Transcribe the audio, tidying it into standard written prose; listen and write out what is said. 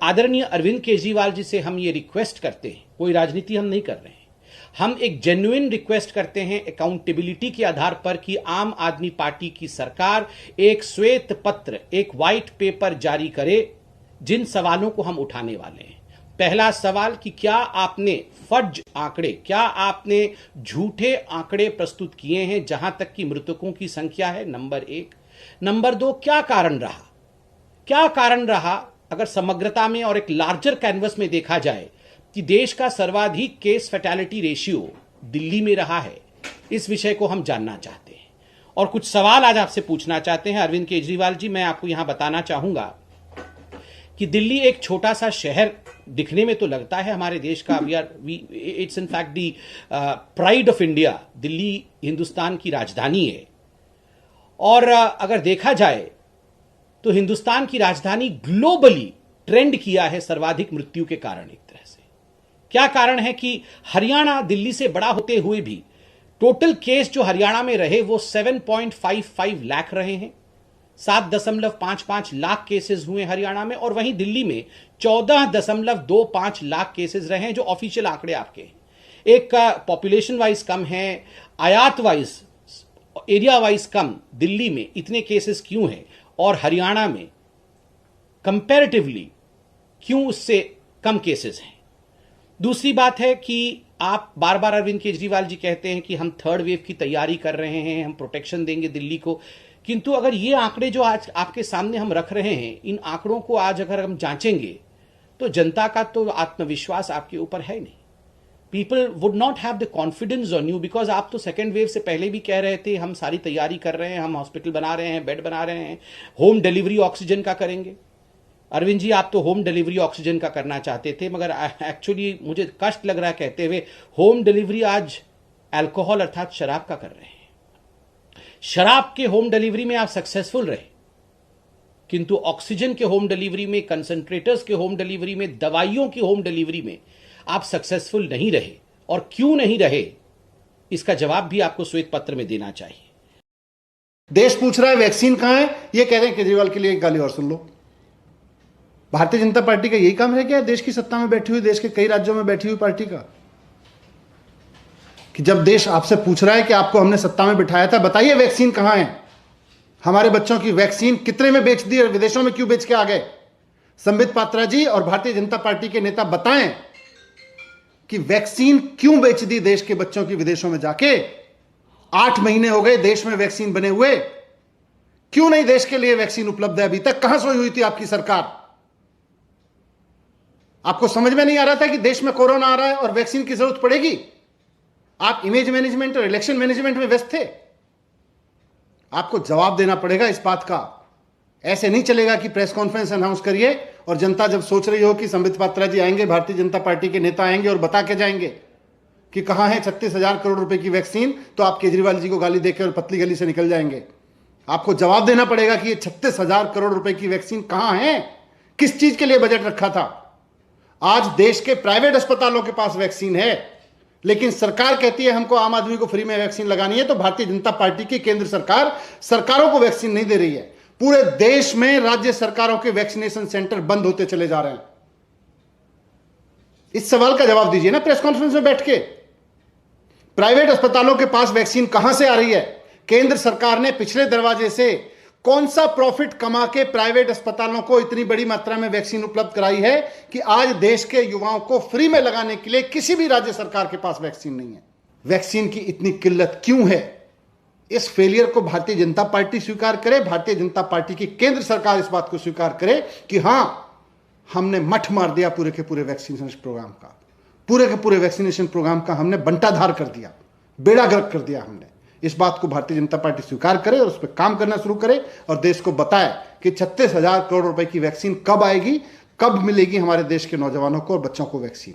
आदरणीय अरविंद केजरीवाल जी से हम ये रिक्वेस्ट करते हैं, कोई राजनीति हम नहीं कर रहे हैं, हम एक जेन्युइन रिक्वेस्ट करते हैं अकाउंटेबिलिटी के आधार पर कि आम आदमी पार्टी की सरकार एक श्वेत पत्र, एक व्हाइट पेपर जारी करे जिन सवालों को हम उठाने वाले हैं। पहला सवाल कि क्या आपने फर्ज आंकड़े, क्या आपने झूठे आंकड़े प्रस्तुत किए हैं जहां तक कि मृतकों की संख्या है, नंबर एक। नंबर दो, क्या कारण रहा, क्या कारण रहा अगर समग्रता में और एक लार्जर कैनवस में देखा जाए कि देश का सर्वाधिक केस फैटेलिटी रेशियो दिल्ली में रहा है, इस विषय को हम जानना चाहते हैं और कुछ सवाल आज आपसे पूछना चाहते हैं। अरविंद केजरीवाल जी, मैं आपको यहां बताना चाहूंगा कि दिल्ली एक छोटा सा शहर दिखने में तो लगता है हमारे देश का, it's in fact the pride of India. Delhi Hindustan की राजधानी है और अगर देखा जाए तो हिंदुस्तान की राजधानी ग्लोबली ट्रेंड किया है सर्वाधिक मृत्यु के कारण। एक तरह से क्या कारण है कि हरियाणा दिल्ली से बड़ा होते हुए भी टोटल केस जो हरियाणा में रहे वो 7.55 लाख रहे हैं, 7.55 लाख केसेस हुए हरियाणा में, और वहीं दिल्ली में 14.25 लाख केसेस रहे हैं जो ऑफिशियल आंकड़े आपके हैं। एक पॉपुलेशन वाइज कम है, आयात वाइज, एरिया वाइज कम दिल्ली में इतने केसेस क्यों हैं और हरियाणा में कंपैरेटिवली क्यों उससे कम केसेस हैं। दूसरी बात है कि आप बार बार अरविंद केजरीवाल जी कहते हैं कि हम थर्ड वेव की तैयारी कर रहे हैं, हम प्रोटेक्शन देंगे दिल्ली को, किंतु अगर ये आंकड़े जो आज आपके सामने हम रख रहे हैं, इन आंकड़ों को आज अगर हम जांचेंगे तो जनता का तो आत्मविश्वास आपके ऊपर है नहीं। People would not have the confidence on you, because आप तो सेकेंड वेव से पहले भी कह रहे थे हम सारी तैयारी कर रहे हैं, हम हॉस्पिटल बना रहे हैं, बेड बना रहे हैं, होम डिलीवरी ऑक्सीजन का करेंगे। अरविंद जी, आप तो होम डिलीवरी ऑक्सीजन का करना चाहते थे, मगर एक्चुअली मुझे कष्ट लग रहा है कहते हुए, होम डिलीवरी आज अल्कोहल अर्थात शराब का कर रहे हैं। शराब के होम डिलीवरी में आप सक्सेसफुल रहे, किंतु ऑक्सीजन के होम डिलीवरी में, कंसंट्रेटर्स के होम डिलीवरी में, दवाइयों की होम डिलीवरी में आप सक्सेसफुल नहीं रहे। और क्यों नहीं रहे, इसका जवाब भी आपको श्वेत पत्र में देना चाहिए। देश पूछ रहा है वैक्सीन कहां है, ये कह रहे हैं केजरीवाल के लिए एक गाली और सुन लो। भारतीय जनता पार्टी का यही काम है क्या, देश की सत्ता में बैठी हुई, देश के कई राज्यों में बैठी हुई पार्टी का, कि जब देश आपसे पूछ रहा है कि आपको हमने सत्ता में बिठाया था, बताइए वैक्सीन कहां है, हमारे बच्चों की वैक्सीन कितने में बेच दी और विदेशों में क्यों बेच के आ गए। संबित पात्रा जी और भारतीय जनता पार्टी के नेता बताएं कि वैक्सीन क्यों बेच दी देश के बच्चों की विदेशों में जाके। 8 महीने हो गए देश में वैक्सीन बने हुए, क्यों नहीं देश के लिए वैक्सीन उपलब्ध है अभी तक, कहां सोई हुई थी आपकी सरकार। आपको समझ में नहीं आ रहा था कि देश में कोरोना आ रहा है और वैक्सीन की जरूरत पड़ेगी। आप इमेज मैनेजमेंट और इलेक्शन मैनेजमेंट में व्यस्त थे। आपको जवाब देना पड़ेगा इस बात का। ऐसे नहीं चलेगा कि प्रेस कॉन्फ्रेंस अनाउंस करिए और जनता जब सोच रही हो कि संबित पात्रा जी आएंगे, भारतीय जनता पार्टी के नेता आएंगे और बता के जाएंगे कि कहां है 36,000 करोड़ रुपए की वैक्सीन, तो आप केजरीवाल जी को गाली देकर और पतली गली से निकल जाएंगे। आपको जवाब देना पड़ेगा कि ये 36,000 करोड़ रुपए की वैक्सीन कहां है, किस चीज के लिए बजट रखा था। आज देश के प्राइवेट अस्पतालों के पास वैक्सीन है, लेकिन सरकार कहती है हमको आम आदमी को फ्री में वैक्सीन लगानी है, तो भारतीय जनता पार्टी की केंद्र सरकार सरकारों को वैक्सीन नहीं दे रही है। पूरे देश में राज्य सरकारों के वैक्सीनेशन सेंटर बंद होते चले जा रहे हैं। इस सवाल का जवाब दीजिए ना प्रेस कॉन्फ्रेंस में बैठ के। प्राइवेट अस्पतालों के पास वैक्सीन कहां से आ रही है। केंद्र सरकार ने पिछले दरवाजे से कौन सा प्रॉफिट कमा के प्राइवेट अस्पतालों को इतनी बड़ी मात्रा में वैक्सीन उपलब्ध कराई है कि आज देश के युवाओं को फ्री में लगाने के लिए किसी भी राज्य सरकार के पास वैक्सीन नहीं है। वैक्सीन की इतनी किल्लत क्यों है, इस फेलियर को भारतीय जनता पार्टी स्वीकार करे। भारतीय जनता पार्टी की केंद्र सरकार इस बात को स्वीकार करे कि हां, हमने मठ मार दिया पूरे के पूरे वैक्सीनेशन प्रोग्राम का, पूरे के पूरे वैक्सीनेशन प्रोग्राम का हमने बंटाधार कर दिया, बेड़ा गर्क कर दिया हमने। इस बात को भारतीय जनता पार्टी स्वीकार करे और उस पर काम करना शुरू करे और देश को बताए कि 36,000 करोड़ रुपए की वैक्सीन कब आएगी, कब मिलेगी हमारे देश के नौजवानों को और बच्चों को वैक्सीन।